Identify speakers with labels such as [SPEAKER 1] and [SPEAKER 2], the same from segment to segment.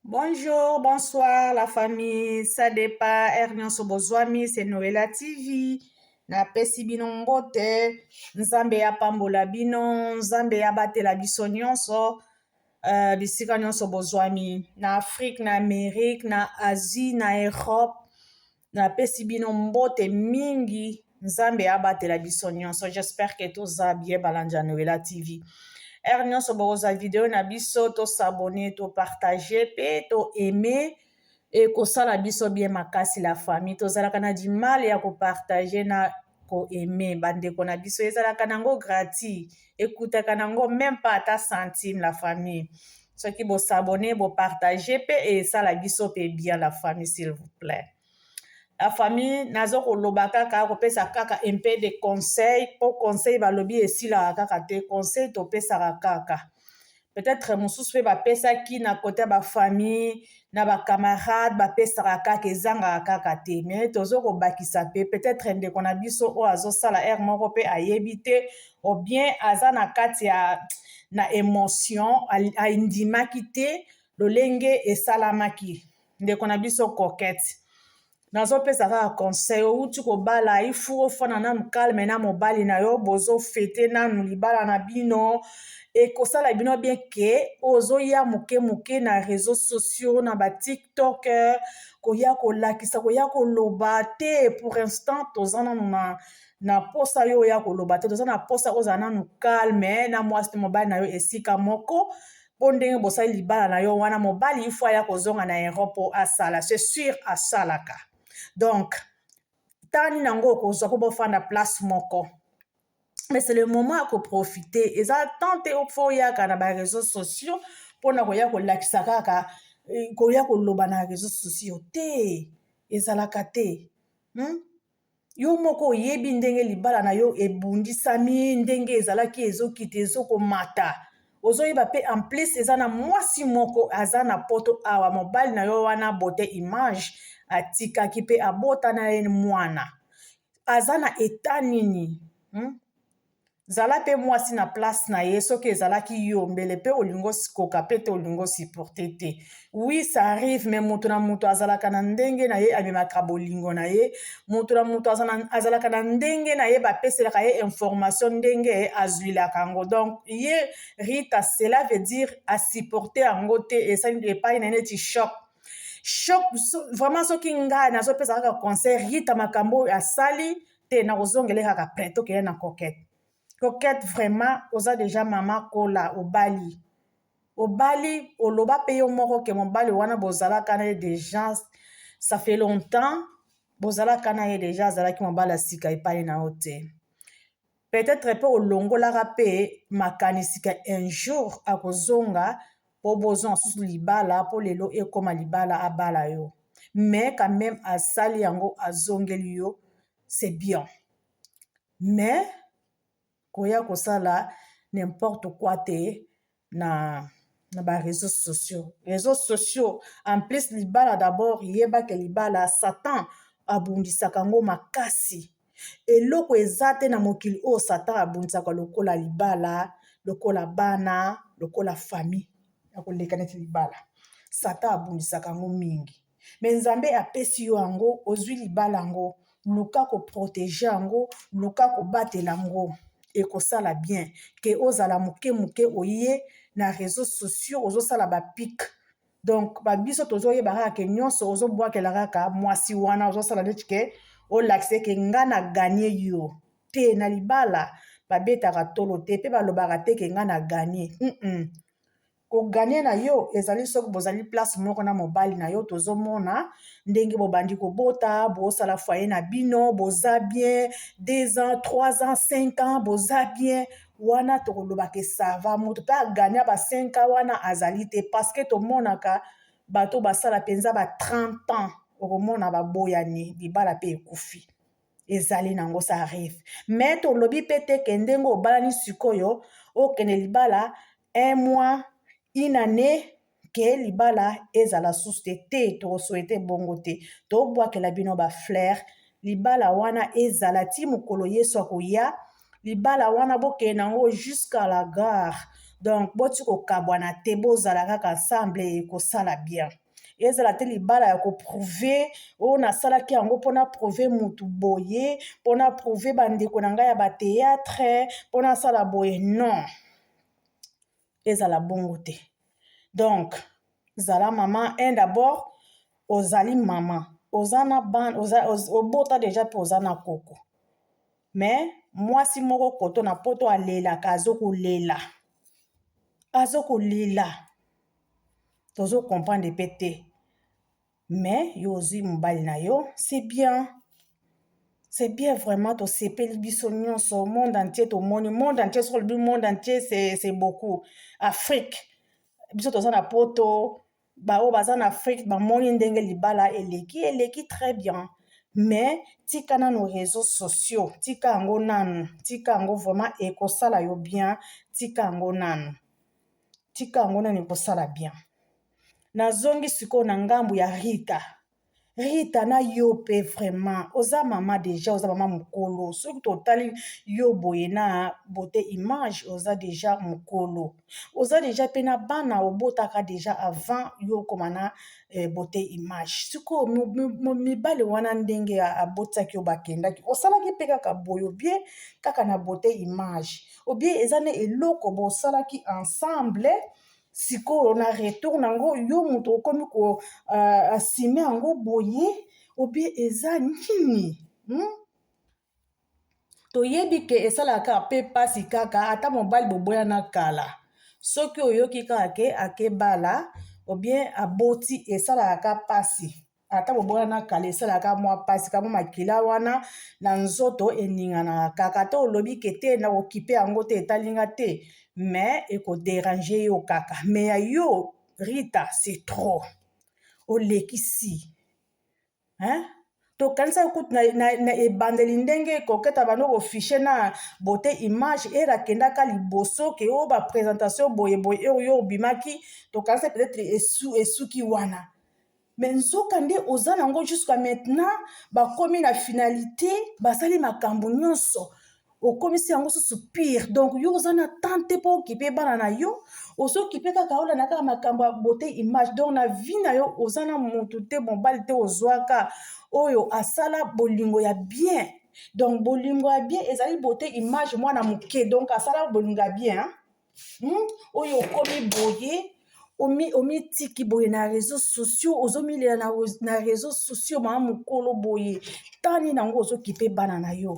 [SPEAKER 1] Bonjour, bonsoir la famille. Ça dépend. Ernion Sobozwami, c'est Noëlla TV. Na pesi bino mbote. Nzambe ya pambola bino. Nzambe ya batela biso nyonso. Bisika nyonso bozwami. Na Afrique, na Amérique, na Asie, na Europe. Na pesi bino mbote mingi. Nzambe ya batela biso nyonso. J'espère que tout ça bien balanja Noëlla TV. Nyonso boza video na biso to s'abonner to partager pe to aimer et kosala biso bien makasi la famille tozalaka na du mal ya kopartager na koaimer bandeko na biso ezalaka nango gratuit ekutaka nango même pas ata centime la famille soki bosabone bopartager pe esala biso pe bien la famille s'il vous plaît. La famille nazo koloba kaka kopesa kaka un peu de conseil po conseil balobi esila kaka te conseil to pesa kaka peut-être mosusu pe bapesaki na côté ba famille na ba camarade bapesa kaka ezanga kaka te mais tozo kobakisa pe peut-être ndeko na biso o azosala air moko pe ayebi te ou bien aza na kati ya na émotion aindimaki te lolenge esalamaki ndeko na biso coquette nazopesa kaka conseil outi kobala ifu ofana nanu calme na mobali na yo bozofete nanu libala na bino ekosala bino bien ke ozoya moke na réseaux sociaux na batiktok koya kolakisa koya koloba te pour instant toza nanu na posa yo oya koloba te toza na posa ozala nanu calme na mwasi te mobali na yo esika moko mpo ndenge bosali libala na yo wana mobali ifo aya kozonga na Europe asala c'est sûr asalaka. Donc, tani nango kozwa ko bofanda place moko. Mais c'est le moment à profiter. Et ça, tant que faut yaka na ba réseaux sociaux, pour na koya ko lakisa kaka, koya ko loba na réseaux sociaux te. Ezalaka te. Yo moko yebi ndenge libala na yo ebundisami ndenge ezalaki ezokite ezokomata. Ozoyeba pe en plus eza na mwasi moko aza na poto awa mobali na yo wana bote image atikaki pe abota na ye mwana aza na eta nini zala pe mwasi na place na ye soki ezalaki yo mbele pe olingo sikoka pe te olingo supporte te oui ça arrive mais mutu na mutu azalaka na ndenge na ye amemaka bolingo na ye mutu na mutu azalaka na ndenge na ye bapeselaka ye information ndenge azwilaka yango donc ye Rita cela veut dire asupporte yango te esali epai na neti choc vraiment soki ngai nazopesa kaka conseil Rita makambo asali te na kozongele kaka prêt tokende na coquette vraiment oza déjà mama kola obali oloba pe yo moko ke mobali wana bozalaka na ye déjà ça fait longtemps bozalaka na ye déjà azalaki mobali asika epai na yo te peut-être pe olongolaka pe makanisika un jour akozonga po bozonga susu libala po lelo ekoma libala abala yo mais quand même asali yango azongeli yo c'est bien mais koya kosala n'importe quoi te na ba réseaux sociaux en plus libala d'abord yebake libala Satan abundisaka ngo makasi eloko eza te na mokili oyo Satan abundisaka lokola libala lokola bana lokola famille ya koleka neti libala Satan abundisaka ngo mingi mais Nzambe apesi yo yango ozwi libala yango luka koprotege yango luka kobatela yango ekosala bien ke ozala moke oye na réseaux sociaux ozosala bapik donc babiso tozoyeba kaka ke nyonso ozobwakela kaka mwasi wana ozosala neti ke olakise ke nga na ganye yo te na libala babetaka tolo te pe balobaka te ke nga na ganye koganye na yo ezali soki bozali place moko na mobali na yo tozomona ndenge bobandi kobota bosala foyer na bino boza bien 2 ans 3 ans 5 ans boza bien wana tokolobaka esava moto mpe aganya ba 5 ans wana azali te parce que tomonaka bato basala mpenza ba 30 ans okomona baboyani libala mpe ekufi ezali nango ça arrive mais tolobi mpe te ke ndenge obalani sikoyo okende libala 1 mois une année ke libala ezala susu te tokosouhaite bongo te tobwakela bino bafleur libala wana ezala ti mokolo Yesu akoya libala wana bokende nango jusqu'à la gare donc boti kokabwana te bozala kaka ensemble ekosala bien ezala te libala ya koprouve oyo nasalaki yango mpona prouve mutu boye mpona prouve bandeko na ngai ya bateatre mpona asala boye non ezala bongo te donc zala mama un d'abord ozali mama oza na bana obota deja mpe oza na koko mais mwasi moko koto na poto alelaka azokolela tozokomprendre mpe te mais yo ozwi mobali na yo c'est bien vraiment tosepeli biso nyonso monde entier tomoni monde entier sur le monde entier c'est beaucoup Afrique biso toza na poto bao baza na Afrique bamoni ndenge libala eleki très bien mais tika nano réseaux sociaux tika yango nanu tika yango vraiment ekosala yo bien tika yango nanu ekosala bien nazongi sikoyo na ngambu ya Rita na yo pe vraiment oza mama deja oza mama mokolo soki totali yo boye na beauté image oza deja mokolo oza deja pe na bana obotaka deja avant yo koma na beauté image sikoyo mibale wana ndenge abotaki yo bakendaki osalaki mpe kaka boye obie kaka na beauté image obie eza na eloko bosalaki ensemble sikoyo na retour nango yo moto okomi asime yango boye obie eza nini toyebi ke esalaka mpe pasi kaka ata mobali boboya na kala soki oyoki kaka ke akebala obie aboti esalaka pasi ata boboya na kala esalaka mwa pasi kama makila wana na nzoto eninganaka kaka te olobi ke te na okipe yango te etalinga te mais ekoderange yo kaka mais ya yo Rita c'est trop olekisi tokanisa kutu na ebandeli ndenge ekoketa bano kofiche na beauté image erakendaka liboso ke oyo baprésentation boyeboye oyo obimaki tokanisa peut-être esuki wana mais nzoka nde oza nango jusqu'à maintenant bakomi na finalité basali makambo nyonso okomisi yango susu pire donc yo oza na tante mpo okipe bana na yo ozokipe kaka olanda kaka makambo ya beauté image donc na vie na yo oza na motu te mobali te ozwaka oyo asala bolingo ya bien donc bolingo ya bien ezali beauté image mwana moke donc asala bolingo ya bien oyo okomi boye omitiki boye na réseaux sociaux ozomilela na réseaux sociaux mama mokolo boye tani nango ozokipe bana na yo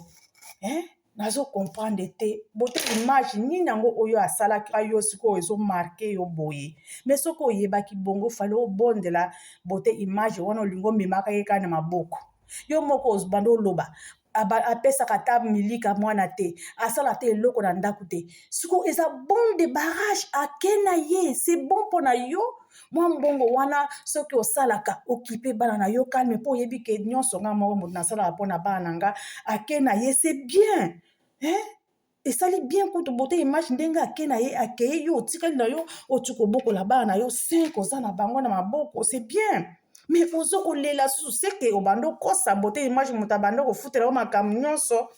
[SPEAKER 1] nazokomprendre te beauté image nini yango oyo asalaki yo sikoyo ezomarke yo boye mais soki oyebaki bongo fale obondela beauté image wana olingo omemaka ye kaka na maboko yo moko banda oloba apesaka ta milika mwana te asala te eloko na ndako te sikoyo eza bon débarrage ake na ye c'est bon mpo na yo mwa mbongo wana soki osalaka okipe bana na yo kalme mpo oyebi ke nyonso nga moko moto nasalaka mpo na bana na nga ake na ye c'est bien esali bien kutu beauté image ndenge ake na ye akeye yo otikali na yo otuka obokola bana na yo 5 oza na bango na maboko c'est bien mais ozokolela susu seke obanda okosa beauté image moto abanda kofutela yo makambo nyonso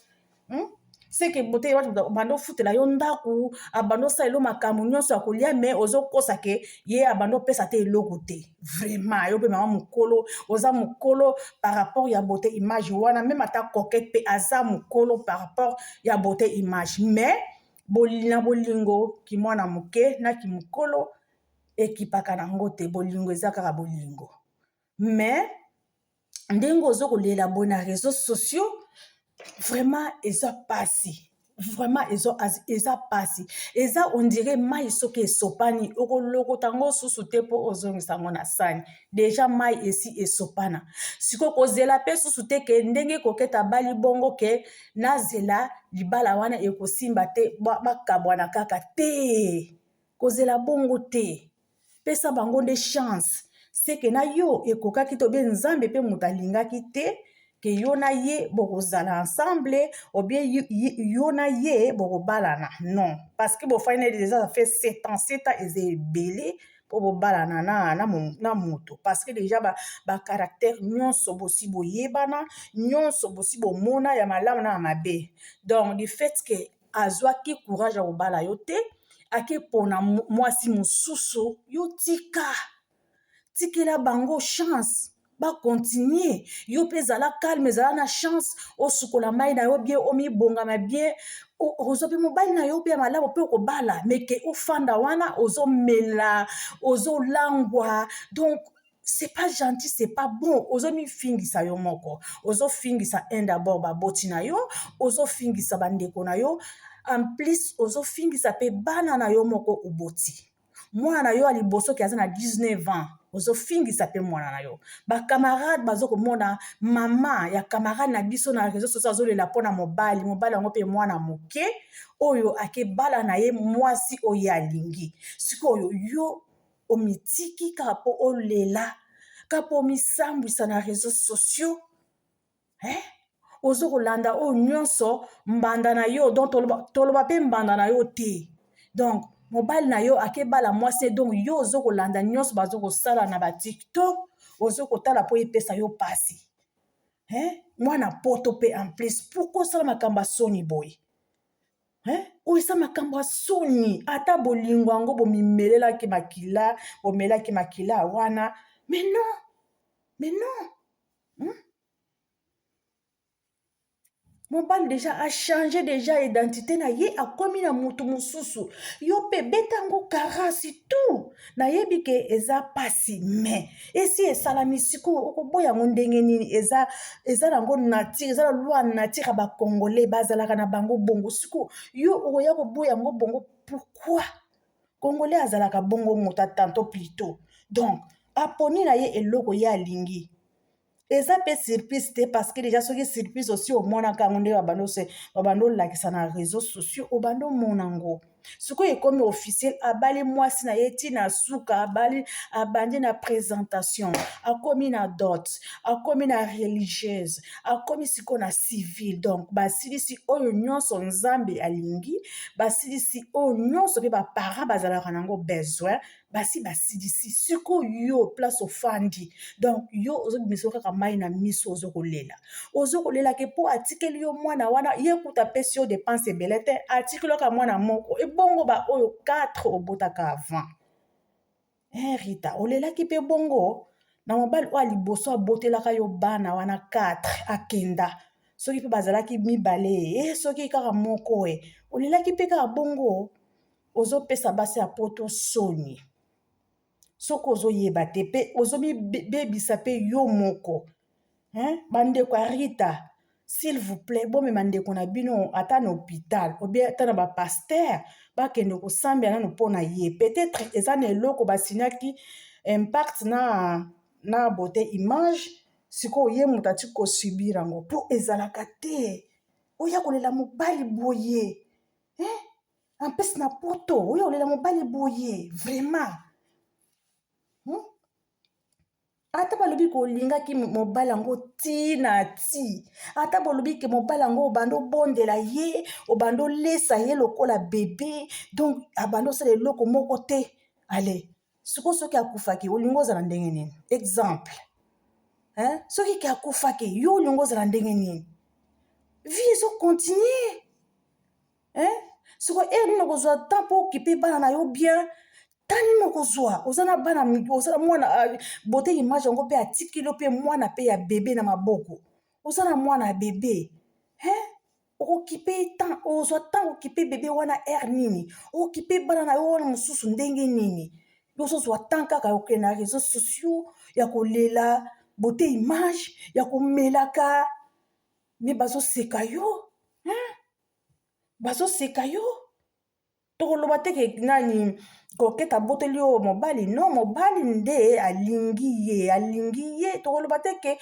[SPEAKER 1] seke beauté image moto abanda ofutela yo ndako abanda osala elo makambo nyonso ya kolia mais ozokosa ke ye abanda opesa te eloko te vraiment yo mpe mama mokolo oza mokolo par rapport ya beauté image wana même ata coquette mpe aza mokolo par rapport ya beauté image mais na bolingo kimwana moke na kimokolo ekipaka nango te bolingo eza kaka bolingo mais ndenge ozokolela boye na réseaux sociaux vraiment eza pasi vraiment eza pasi eza on dirait mai soki esopani okolokota yango susu te mpo ozongisa yango na sani deja mai esi esopana sikoyo kozela mpe susu te ke ndenge ekoketa bali bongo ke nazela libala wana ekosimba te bakabwana kaka te kozela bongo te pesa bango nde chance seke na yo ekokaki to bien nzambe mpe moto alingaki te ke yo na ye bokozala ensemble ou bien yo na ye bokobalana non parce que bofai na déjà fait 7 ans eza ebele mpo bobalana na moto parce que déjà bacaractère nyonso bosi boyebana nyonso bosi bomona ya malamu na ya mabe donc du fait ke azwaki courage ya kobala yo te ake pona mwasi mosusu yo tikela bango chance bakontinue yo mpe ezala calme ezala na chance osukola mai na yo bien omibongama bien ozwa mpe mobali na yo mpe ya malamu mpe okobala meke ofanda wana ozomela ozolangwa donc c'est pas gentil c'est pas bon ozomifingisa yo moko ozofingisa un d'abord baboti na yo ozofingisa bandeko na yo en plus ozofingisa mpe bana na yo moko oboti mwana na yo ya liboso ki aza na 19 ans ozofingisa mpe mwana na yo bakamarade bazokomona mama ya kamarade na biso na réseau social azolela mpona mobali yango mpe mwana moke oyo akebala na ye mwasi oyo alingi sikoyo yo omitiki kaka mpo olela kaka mpo omisambwisa na réseau sociaux ozokolanda oyo nyonso mbanda na yo donc toloba mpe mbanda na yo te donc mobali na yo akebala mwasi donc yo ozokolanda nyonso bazokosala na batiktok ozokotala mpo epesa yo pasi mwana poto mpe en plus pourkoi osala makambo ya soni boye oyo eza makambo ya soni ata bolingo yango bomelaki makila wana mais non mobali déjà a changé déjà identité na ye akomi na mutu mosusu yo mpe beta yango karasi tout nayebi ke eza pasi mais esi esalami sikoyo okoboya yango ndenge nini eza nango nature eza na loi nature ya bakongolais bazalaka na bango bongo sikoyo yo okoya koboya yango bongo pourquoi congolais azalaka bongo moto atanto plutôt donc aponi na ye eloko ye alingi eza mpe surprise te parce que déjà soki surprise aussi omonaka yango nde babando olakisa na réseaux sociaux obando omona yango sikoyo ekomi officiel abali mwasi na ye ntina suka abandi na présentation akomi na dot akomi na religieuse akomi sikoyo na civile donc basilisi oyo nyonso nzambe alingi basilisi oyo nyonso mpe baparent bazalaka nango besoin basilisi sikoyo yo place ofandi donc yo ozobimisa kaka mai na miso ozokolela ke mpo atikeli yo mwana wana ye kuta pesi yo dépense ebele te atikeli kaka mwana moko ebongo baoyo 4 obotaka avant Rita olelaki mpe bongo na mobali oyo aliboso abotelaka yo bana wana 4 akenda soki mpe bazalaki mibale soki kaka moko olelaki mpe kaka bongo ozopesa basi ya poto soni soki ozoyeba te mpe ozomibebisa mpe yo moko bandeko ya Rita s'il vous plaît bomema ndeko na bino ata na hôpital obi ata na bapaster bakende kosambela nano mpo na ye peut-être eza na eloko basinyaki impact na beauté image sikoyo ye moto ati kosubira yango mpo ezalaka te oya kolela mobali boye ampesi na poto oya kolela mobali boye vraiment ata balobi kolingaki mobali yango tina ti ata balobi ke mobali yango obanda obondela ye obanda olesa ye lokola bebe donc abanda osala eloko moko te ale sikoyo soki akufaki olingi ozala ndenge nini exemple soki ke akufaki yo olingi ozala ndenge nini vie ezokontinue sikoyo nini okozwa temps mpo okipe bana na yo bien tani nokozwa ozana bana ozana mwana beauté image yango mpe atikilo mpe mwana mpe ya bebe na maboko ozana mwana ya bebe okokipe temps ozwa temps okipe bebe wana air nini okipe bana na yo wana mosusu ndenge nini yozozwa temps kaka okende na réseaux sociaux ya kolela beauté image ya komelaka me bazoseka yo tokoloba te ke nani koketa boteli yo mobali non mobali nde alingi ye tokoloba te ke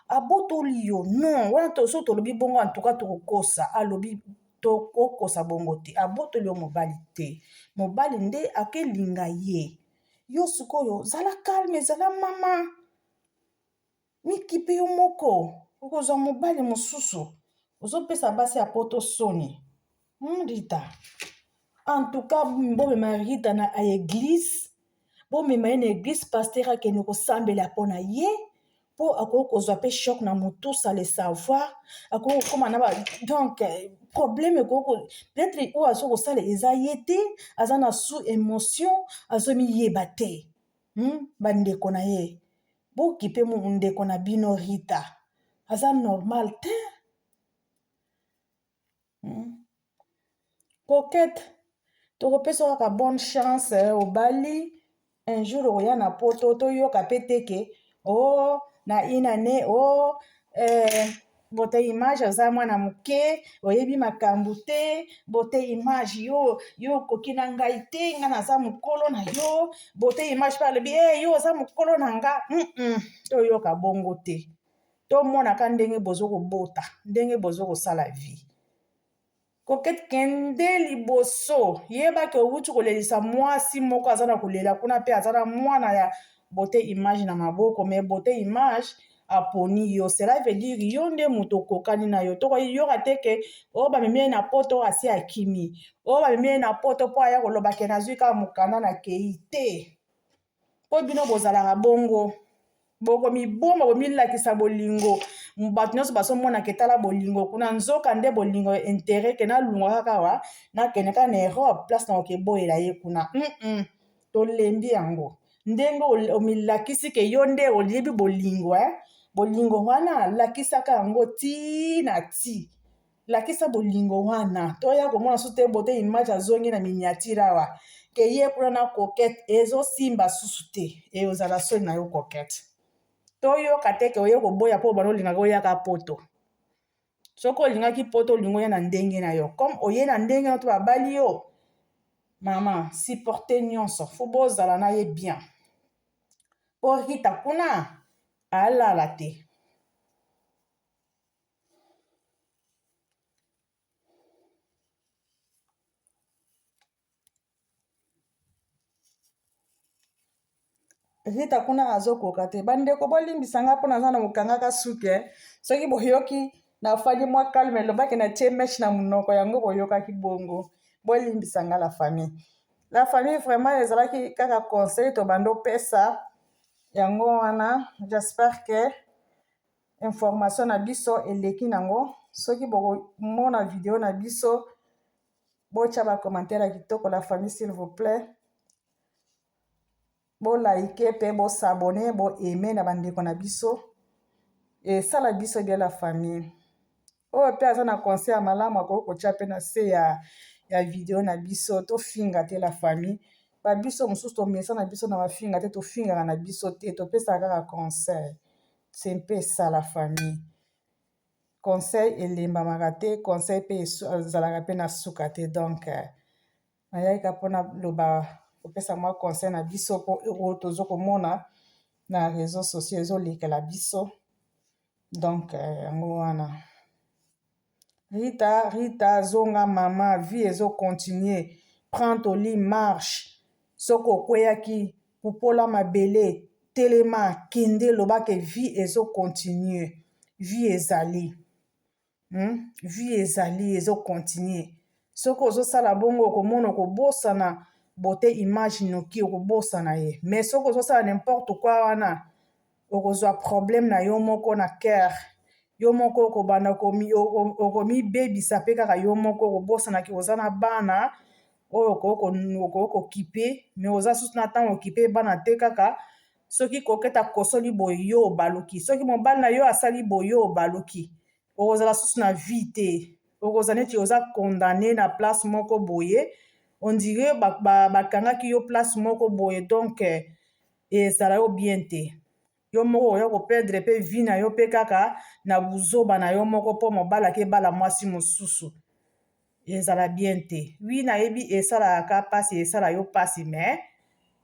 [SPEAKER 1] abotoli yo non wana so tolobi bongo antuka tokokosa alobi tokokosa bongo te abotoli yo mobali te mobali nde akelinga ye yo sikoyo zala calme zala mama mikipe yo moko okozwa mobali mosusu ozopesa basi ya poto soni Rita en tout cas bomema Rita na église bomema ye na église pasteur akende kosambela mpo na ye po akokozwa pe choc na motu ça le savoir akokoma na ba donc problème peut-être oyo azokosala eza ye te aza na sous émotion azomiyeba te bandeko na ye bokipe ndeko na bino Rita aza normal te Coquette tokopesa kaka bonne chance obali un jour okoya na poto toyoka pe teke na inane bote image aza mwana moke oyebi makambo te bote image yo okoki na ngai te nga naza mokolo na yo bote image mpe alobi yo oza mokolo na nga toyoka bongo te tomonaka ndenge bozokobota ndenge bozokosala vie Coquette kende liboso yebaki owuti kolelisa mwasi moko aza na kolela kuna mpe aza na mwana ya bote image na maboko me bote image aponi yo cela veut dire yo nde moto okokani na yo tokoyoka te ke bamemi ye na poto asi akimi bamemi ye na poto mpo aya kolobake nazwi kaka mokanda na kei te mpo bino bozalaka bongo bokomibomba bomilakisa bolingo bato nyonso bazomonaka etala bolingo kuna nzoka nde bolingo intere ke nalungwa kaka wa nakende kaka na Europe place na okeboyela ye kuna tolembi yango ndenge omilakisi ke yo nde oyebi bolingo bolingo wana lakisaka yango ti na ti lakisa bolingo wana toya komona so te bote image azongi na miniature awa ke ye kuna na Coquette ezosimba susu te ozala soni na yo Coquette toyoka te ke oye koboya mpo bana olingaka oyaka poto soki olingaki poto olinga oye na ndenge na yo comme oye na ndenge na to babali yo mama supporte nyonso fo bozala na ye bien mpo Rita kuna alala te Rita kuna azokoka te bandeko bolimbisanga mpo naza na mokangaka suki soki boyoki nafandi mwa calme elobaki na tie meshe na monoko yango boyokaki bongo bolimbisanga la famille vraiment ezalaki kaka conseil to bando pesa yango wana j'espère que information na biso eleki nango soki bokomona video na biso botia ba commentaire ya kitoko la famille s'il vous plaît like pe s'abonner aimer na bandeko na biso esala biso de la famille oyo pe aza na conseil ya malamu akoki kotia pe na se ya video na biso tofinga te la famille babiso mosusu tomesa na biso na bafinga te tofingaka na biso te topesaka kaka conseil c'est mpe ça la famille conseil elembamaka te conseil pe ezalaka pe na suka te donc nayaka mpona loba kopesa mwa conseil na biso mpo oyo tozokomona na réseaux sociaux ezolekela biso donc yango wana Rita zonga mama vie ezocontinue prends ton lit marche soko okweyaki pupola mabele telema kende lobake vie ezocontinue vie ezali vie ezali ezocontinue soko ozosala bongo okomona okobosana bote image noki okobosana ye mais soko ozosala n'importe quoi wana okozwa problème na yo moko na cœur yo moko okobanda okomibebisa mpe kaka yo moko okobosanaki oza na bana oyo okokipe mais oza susu na ntango okipe bana te kaka soki Coquette akosoli boye yo obaluki soki mobali na yo asali boye yo obaluki okozala susu na vie te okozala neti oza condamné na place moko boye on dirait bakangaki yo place moko boye donc ezala yo bien te yo moko oya koperdre mpe vie na yo mpe kaka na buzoba na yo moko mpo mobali akebala mwasi mosusu ezala bien te wi nayebi esalaka mpasi esala yo mpasi mais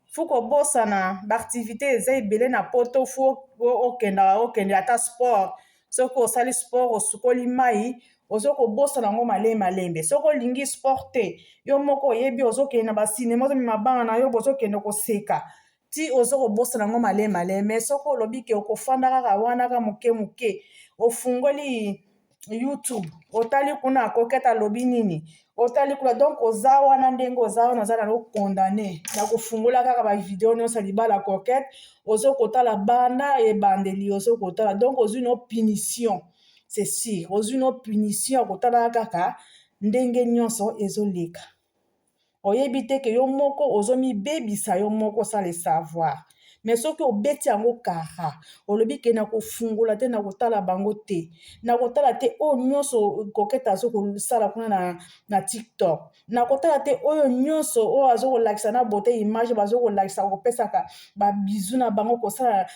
[SPEAKER 1] fu kobosana baaktivité eza ebele na poto fu okende ata sport soki osali sport osukoli mai ozokobosana yango malembe soki olingi sport te yo moko oyebi ozokende na basinema ozomema bana na yo bozokende koseka ti ozokobosana yango malembe mais soki olobi ke okofanda kaka wana ka moke ofungoli YouTube otali kuna Coquette alobi nini otali kuna donc oza wana ndenge oza wana oza na condamné na kofungula kaka ba vidéo nyonso libala Coquette ozo kotala banda ebandeli ozo kotala donc ozwi no punition c'est sûr ozwi no punition kotala kaka ndenge nyonso ezoleka oyebi te ke yo moko ozomibebisa yo moko sans le savoir mais soki obeti yango kara olobi ke na kofungula te na kotala bango te na kotala te oyo nyonso Coquette azokosala kuna na TikTok na kotala te oyo nyonso oyo azokolakisa na bote image bazokolakisa kopesaka babizu na bango kosala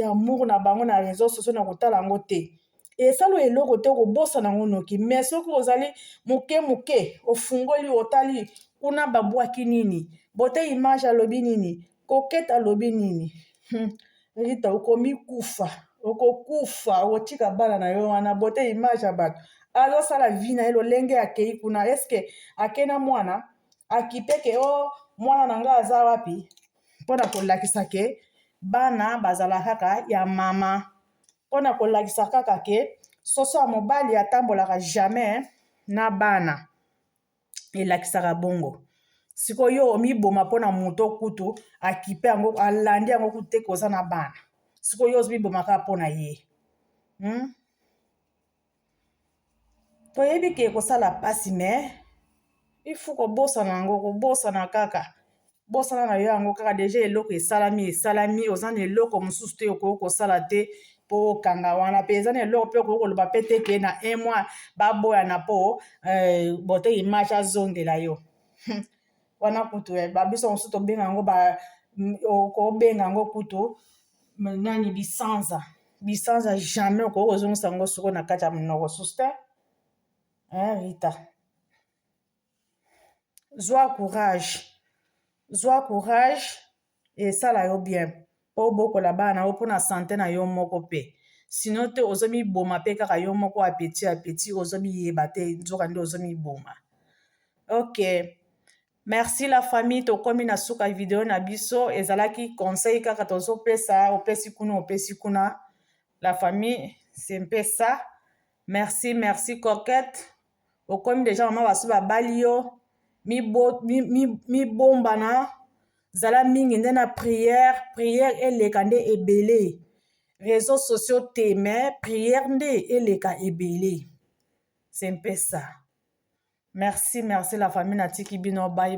[SPEAKER 1] amour na bango na réseaux sociaux na kotala yango te esala eloko te kobosana yango noki mais soki ozali moke ofungoli otali kuna babwaki nini bote image alobi nini Coquette alobi nini Rita okomikufa okokufa okotika bana na yo wana bote image ya bato azosala vi na ye lolenge akei kuna eske ake na mwana akipeke o mwana na nga aza wapi mpona kolakisa ke bana bazala kaka ya mama mpona kolakisa kaka ke soso ya mobali atambolaka jamais na bana elakisaka bongo sikoyo omiboma mpona moto kutu akipe yango alandi yango kutu te koza na bana sikoyo ozomiboma kaka mpona ye toyebi ke kosala pasi me ifu kobosana yango kobosana kaka bosana na yo yango kaka deja eloko esalami oza na eloko mosusu te okoki kosala te mpo okanga wana mpe eza na eloko mpe okoki koloba mpe te ke na un mois baboyana mpo bote image azongela yo wana kutu babiso mosusu tobenga yango okobenga yango kutu nani bisanza jamais okoki kozongisa yango soko na kati ya monoko susu te Rita zwa courage esala yo bien mpo bokola bana yo mpona sante na yo moko mpe sino te ozomiboma mpe kaka yo moko apeti ozomiyeba te nzoka nde ozomiboma ok merci la famille tokomi na suka video na biso ezalaki conseil kaka tozopesa opesi kuna la famille c'est mpe ça merci Coquette okomi deja mama baso babali yo mibombana zala mingi nde na prière eleka nde ebele réseaux sociaux te mais prière nde eleka ebele c'est mpe ça merci la famille natiki bino bye